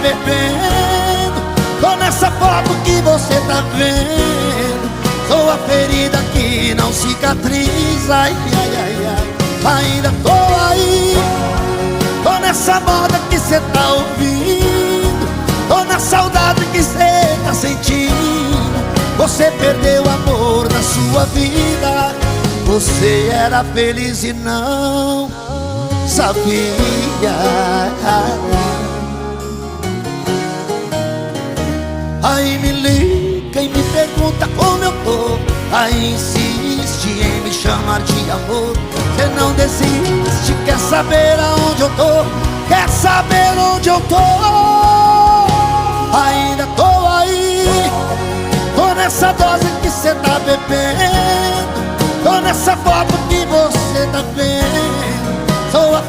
bebendo. Tô nessa foto que você tá vendo. Sou a ferida que não cicatriza. Ai, ai, ai, ai. Ainda tô aí. Tô nessa moda que cê tá ouvindo. Tô na saudade que cê tá sentindo. Você perdeu o amor da sua vida. Você era feliz e não sabia. Aí me liga e me pergunta como eu tô. Aí insiste em me chamar de amor. Você não desiste, quer saber aonde eu tô. Quer saber onde eu tô. Ainda tô aí. Tô nessa dose que cê tá bebendo. Tô nessa foto que você tá vendo. Sou a